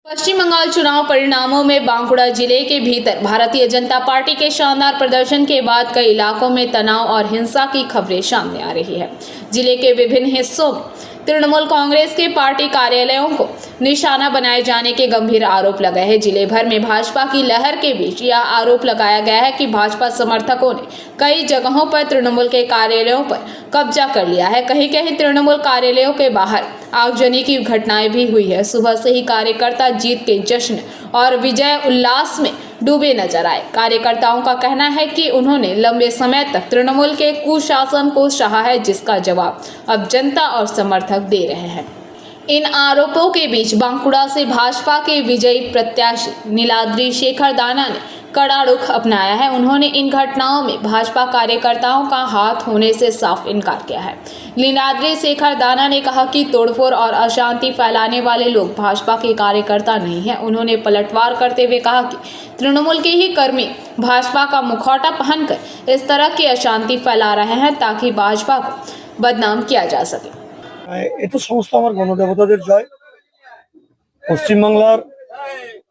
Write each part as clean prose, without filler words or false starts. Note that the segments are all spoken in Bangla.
पश्चिम बंगाल चुनाव परिणामों में बांकुड़ा जिले के भीतर भारतीय जनता पार्टी के शानदार प्रदर्शन के बाद कई इलाकों में तनाव और हिंसा की खबरें सामने आ रही है। जिले के विभिन्न हिस्सों में तृणमूल कांग्रेस के पार्टी कार्यालयों को निशाना बनाए जाने के गंभीर आरोप लगे हैं। जिले भर में भाजपा की लहर के बीच यह आरोप लगाया गया है कि भाजपा समर्थकों ने कई जगहों पर तृणमूल के कार्यालयों पर कब्जा कर लिया है। कहीं कहीं तृणमूल कार्यालयों के बाहर आगजनी की घटनाएं भी हुई है। सुबह से ही कार्यकर्ता जीत के जश्न और विजय उल्लास में डूबे नजर आए। कार्यकर्ताओं का कहना है कि उन्होंने लंबे समय तक तृणमूल के कुशासन को सहा है, जिसका जवाब अब जनता और समर्थक दे रहे हैं। इन आरोपों के बीच बांकुड़ा से भाजपा के विजयी प्रत्याशी नीलाद्री शेखर दाना ने कड़ा रुख अपनाया है। उन्होंने इन घटनाओं में भाजपा कार्यकर्ताओं का हाथ होने से साफ इनकार किया है। नीलाद्री शेखर दाना ने कहा कि तोड़फोड़ और अशांति फैलाने वाले लोग भाजपा के कार्यकर्ता नहीं हैं। उन्होंने पलटवार करते हुए कहा कि तृणमूल के ही कर्मी भाजपा का मुखौटा पहनकर इस तरह की अशांति फैला रहे हैं ताकि भाजपा को बदनाम किया जा सके। এটা সমস্ত আমার গণদেবতাদের জয়। পশ্চিমবাংলার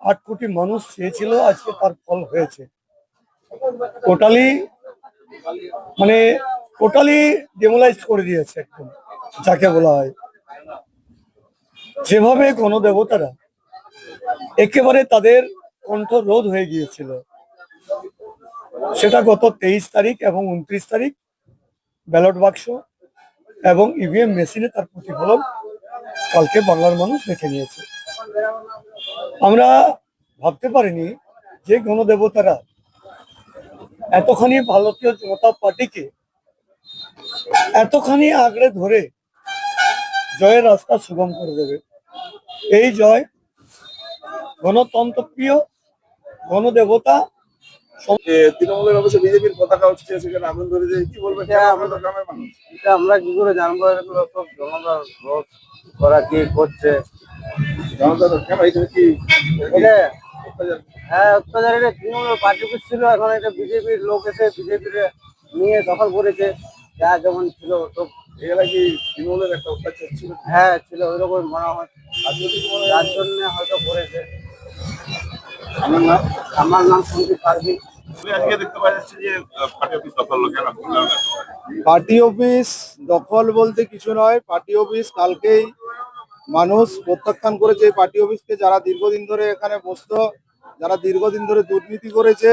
৮ কোটি মানুষ চেয়েছিল, আজকে তার ফল হয়েছে। টোটালি টোটালি ডেমোলাইজ করে দিয়েছে একদম, যাকে বলা হয়। যেভাবে গণদেবতারা একেবারে তাদের কণ্ঠরোধ হয়ে গিয়েছিল, সেটা গত 23 তারিখ এবং 29 তারিখ ব্যালট বাক্স এবং ইভিএম মেশিনে তার প্রতিফলন কালকে বাংলার মানুষ দেখে নিয়েছে। আমরা ভাবতে পারিনি যে গণদেবতারা এতখানি ভারতীয় জনতা পার্টিকে এতখানি আঁকড়ে ধরে জয়ের রাস্তা সুগম করে দেবে। এই জয় গণতন্ত্রপ্রিয় গণদেবতা তৃণমূলের অবশ্যই বিজেপির পতাকা উঠছে, সেখানে আগুন ধরে যায়, কি বলবেন? আমাদের গ্রামের মানুষ এটা আমরা কি করে জানবো? এগুলো সব জনতার রোধ করা কি করছে, জনতা কেন এখানে কি এটা হ্যাঁ অত্যাচার। এটা তৃণমূলের পার্টি অফিস ছিল, এখন এটা বিজেপির লোক এসে বিজেপির নিয়ে দখল করেছে। যা যেমন ছিল সব এখানে কি তৃণমূলের একটা অত্যাচার ছিল? হ্যাঁ ছিল, ওইরকম মনে হয়। রাজনৈতিক মনে যার জন্য হয়তো করেছে। আমার নাম আমার নাম সন্দীপ পারভি। আজকে দেখতে পাওয়া যাচ্ছে যে পার্টি অফিস দখল হলো কেন? পার্টি অফিস দখল বলতে কিছু নয়। পার্টি অফিস কালকেই মানুষ প্রত্যাখ্যান করেছে। পার্টি অফিসকে যারা দীর্ঘদিন ধরে এখানে বসতো, যারা দীর্ঘদিন ধরে দুর্নীতি করেছে,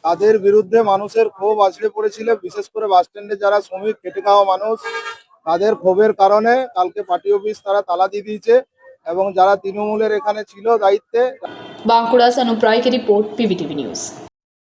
তাদের বিরুদ্ধে মানুষের ক্ষোভ আছড়ে পড়েছিল। বিশেষ করে বাস স্ট্যান্ডে যারা শ্রমিক খেটে খাওয়া মানুষ, তাদের ক্ষোভের কারণে কালকে পার্টি অফিস তারা তালা দিয়ে দিয়েছে এবং যারা তৃণমূলের এখানে ছিল দায়িত্বে। बांकुड़ा से अनुप्राय की रिपोर्ट, पीवीटीवी न्यूज।